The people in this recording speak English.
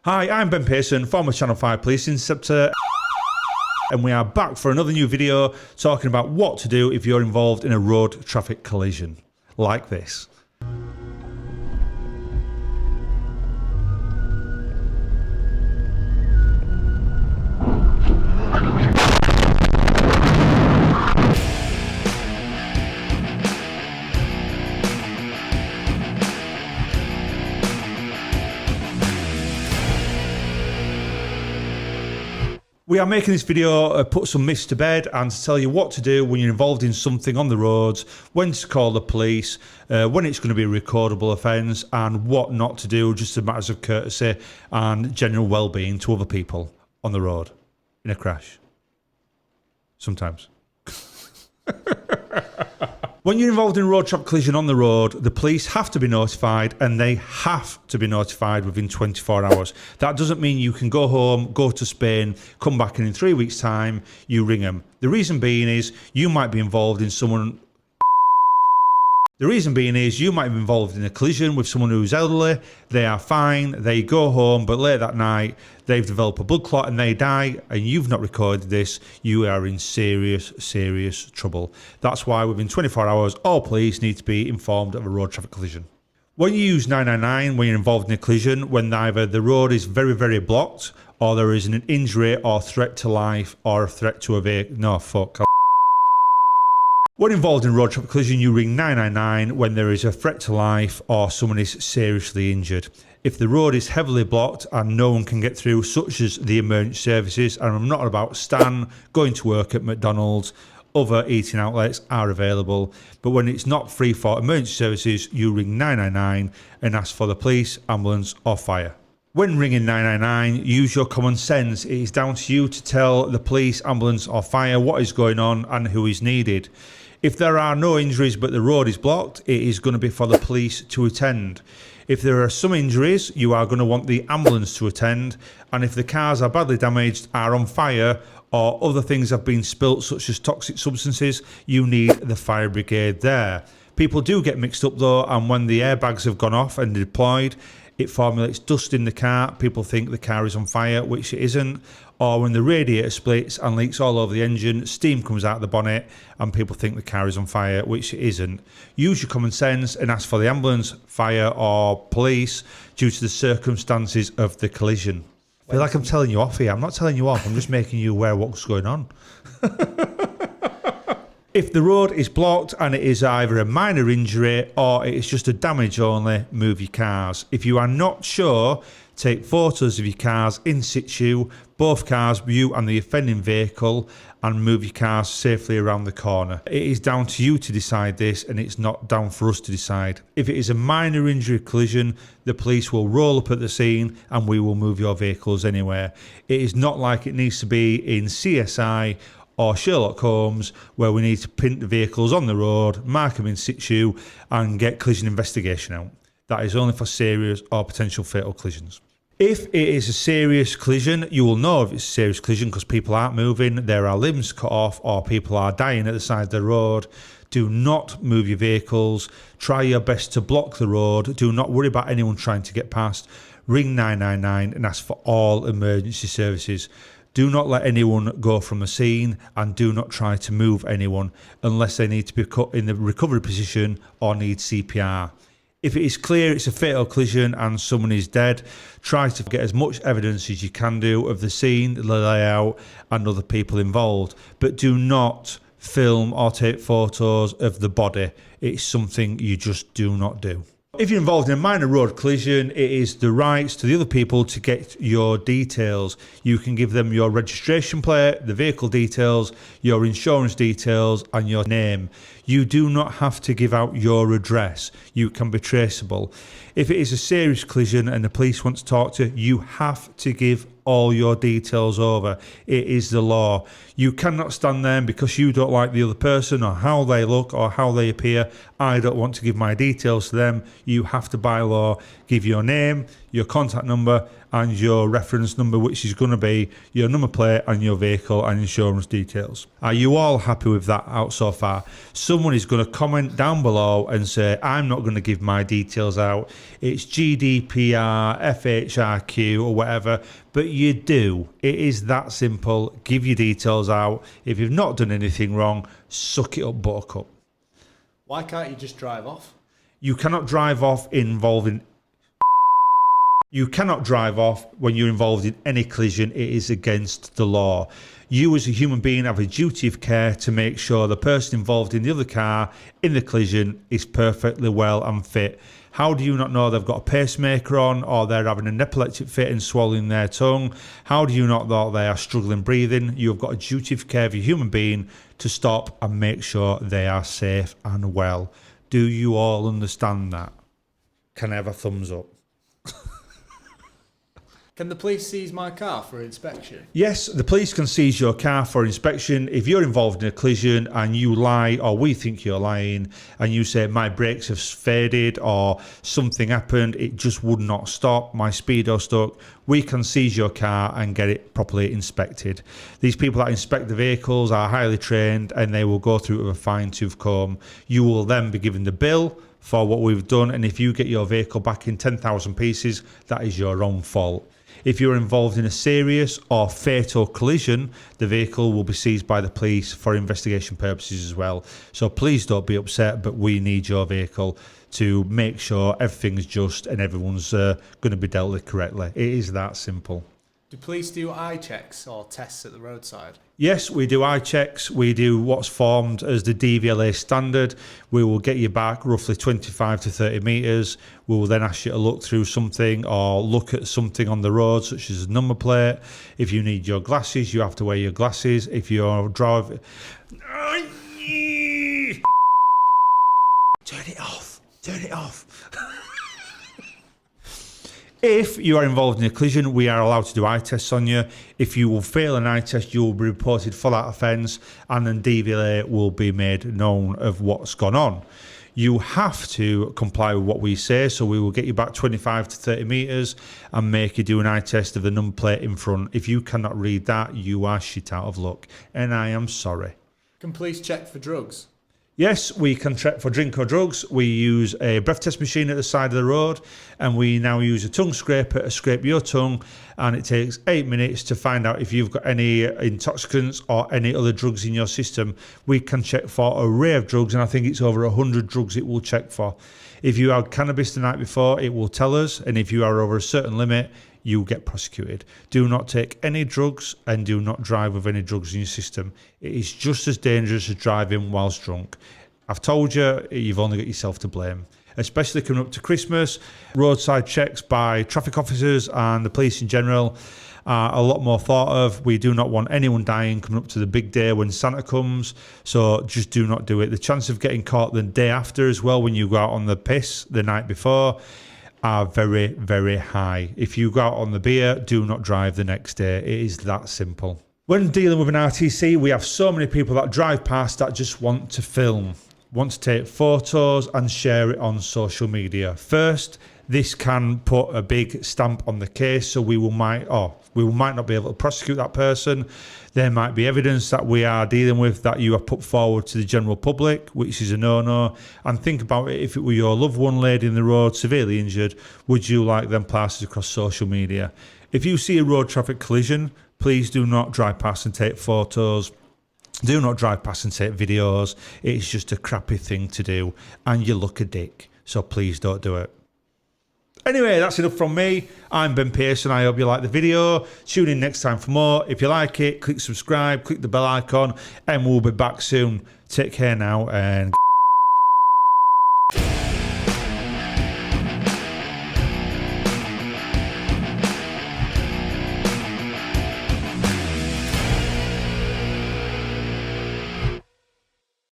Hi, I'm Ben Pearson, former Channel 5 Police Interceptor, and we are back for another new video talking about what to do if you're involved in a road traffic collision like this. We are making this video put some myths to bed and to tell you what to do when you're involved in something on the roads, when to call the police, when it's going to be a recordable offence, and what not to do, just as matters of courtesy and general well-being to other people on the road in a crash. Sometimes. When you're involved in a road traffic collision on the road, the police have to be notified, and they have to be notified within 24 hours. That doesn't mean you can go home, go to Spain, come back, and in 3 weeks' time, you ring them. The reason being is you might be involved in someone... The reason being is you might be involved in a collision with someone who's elderly, they are fine, they go home, but late that night they've developed a blood clot and they die, and you've not recorded this, you are in serious, serious trouble. That's why within 24 hours, all police need to be informed of a road traffic collision. When you use 999 when you're involved in a collision, when either the road is very, very blocked, or there is an injury or threat to life or a threat to a vehicle, no, fuck. When involved in a road traffic collision, you ring 999 when there is a threat to life or someone is seriously injured. If the road is heavily blocked and no one can get through, such as the emergency services, and I'm not about Stan, going to work at McDonald's, other eating outlets are available, but when it's not free for emergency services, you ring 999 and ask for the police, ambulance or fire. When ringing 999, use your common sense. It is down to you to tell the police, ambulance or fire what is going on and who is needed. If there are no injuries but the road is blocked, it is going to be for the police to attend. If there are some injuries, you are going to want the ambulance to attend, and if the cars are badly damaged, are on fire, or other things have been spilt such as toxic substances, you need the fire brigade there. People do get mixed up though, and when the airbags have gone off and deployed, it formulates dust in the car. People think the car is on fire, which it isn't. Or when the radiator splits and leaks all over the engine, steam comes out of the bonnet and people think the car is on fire, which it isn't. Use your common sense and ask for the ambulance, fire or police due to the circumstances of the collision. I feel like I'm telling you off here. I'm not telling you off. I'm just making you aware of what's going on. If the road is blocked and it is either a minor injury or it is just a damage only, move your cars. If you are not sure, take photos of your cars in situ, both cars, you and the offending vehicle, and move your cars safely around the corner. It is down to you to decide this, and it's not down for us to decide. If it is a minor injury collision, the police will roll up at the scene and we will move your vehicles anywhere. It is not like it needs to be in CSI or Sherlock Holmes, where we need to pin the vehicles on the road, mark them in situ, and get collision investigation out. That is only for serious or potential fatal collisions. If it is a serious collision, you will know if it's a serious collision because people aren't moving, there are limbs cut off, or people are dying at the side of the road. Do not move your vehicles. Try your best to block the road. Do not worry about anyone trying to get past. Ring 999 and ask for all emergency services. Do not let anyone go from the scene, and do not try to move anyone unless they need to be cut in the recovery position or need CPR. If it is clear it's a fatal collision and someone is dead, try to get as much evidence as you can do of the scene, the layout and other people involved, but do not film or take photos of the body. It's something you just do not do. If you're involved in a minor road collision, it is the rights to the other people to get your details. You can give them your registration plate, the vehicle details, your insurance details and your name. You do not have to give out your address. You can be traceable. If it is a serious collision and the police want to talk to you, you have to give all your details over. It is the law. You cannot stand there because you don't like the other person or how they look or how they appear. I don't want to give my details to them. You have to, by law, give your name, your contact number, and your reference number, which is going to be your number plate and your vehicle and insurance details. Are you all happy with that out so far? Someone is going to comment down below and say, I'm not going to give my details out. It's GDPR, FHRQ or whatever, but you do. It is that simple. Give your details out. If you've not done anything wrong, suck it up, buttercup. Why can't you just drive off? You cannot drive off involving... You cannot drive off when you're involved in any collision. It is against the law. You as a human being have a duty of care to make sure the person involved in the other car in the collision is perfectly well and fit. How do you not know they've got a pacemaker on, or they're having an epileptic fit and swallowing their tongue? How do you not know they are struggling breathing? You have got a duty of care of a human being to stop and make sure they are safe and well. Do you all understand that? Can I have a thumbs up? Can the police seize my car for inspection? Yes, the police can seize your car for inspection. If you're involved in a collision and you lie, or we think you're lying, and you say my brakes have faded or something happened, it just would not stop, my speedo stuck, we can seize your car and get it properly inspected. These people that inspect the vehicles are highly trained and they will go through it with a fine-tooth comb. You will then be given the bill for what we've done, and if you get your vehicle back in 10,000 pieces, that is your own fault. If you're involved in a serious or fatal collision, the vehicle will be seized by the police for investigation purposes as well. So please don't be upset, but we need your vehicle to make sure everything's just and everyone's going to be dealt with correctly. It is that simple. Do police do eye checks or tests at the roadside? Yes, we do eye checks. We do what's formed as the DVLA standard. We will get you back roughly 25 to 30 metres. We will then ask you to look through something or look at something on the road, such as a number plate. If you need your glasses, you have to wear your glasses. If you're driving... Turn it off. Turn it off. If you are involved in a collision, we are allowed to do eye tests on you. If you will fail an eye test, you will be reported for that offence, and then DVLA will be made known of what's gone on. You have to comply with what we say, so we will get you back 25 to 30 metres and make you do an eye test of the number plate in front. If you cannot read that, you are shit out of luck, and I am sorry. Can police check for drugs? Yes, we can check for drink or drugs. We use a breath test machine at the side of the road, and we now use a tongue scraper to scrape your tongue, and it takes 8 minutes to find out if you've got any intoxicants or any other drugs in your system. We can check for an array of drugs, and I think it's over 100 drugs it will check for. If you had cannabis the night before, it will tell us, and if you are over a certain limit, you get prosecuted. Do not take any drugs and do not drive with any drugs in your system. It is just as dangerous as driving whilst drunk. I've told you, you've only got yourself to blame. Especially coming up to Christmas, roadside checks by traffic officers and the police in general are a lot more thought of. We do not want anyone dying coming up to the big day when Santa comes, so just do not do it. The chance of getting caught the day after as well, when you go out on the piss the night before, are very, very high. If you go out on the beer, do not drive the next day. It is that simple. When dealing with an RTC, we have so many people that drive past that just want to film, want to take photos and share it on social media. First, this can put a big stamp on the case, so we might not be able to prosecute that person. There might be evidence that we are dealing with that you have put forward to the general public, which is a no-no. And think about it, if it were your loved one laid in the road severely injured, would you like them plastered across social media? If you see a road traffic collision, please do not drive past and take photos. Do not drive past and take videos. It's just a crappy thing to do, and you look a dick. So please don't do it. Anyway, that's enough from me. I'm Ben Pearson. I hope you like the video. Tune in next time for more. If you like it, click subscribe, click the bell icon, and we'll be back soon. Take care now, and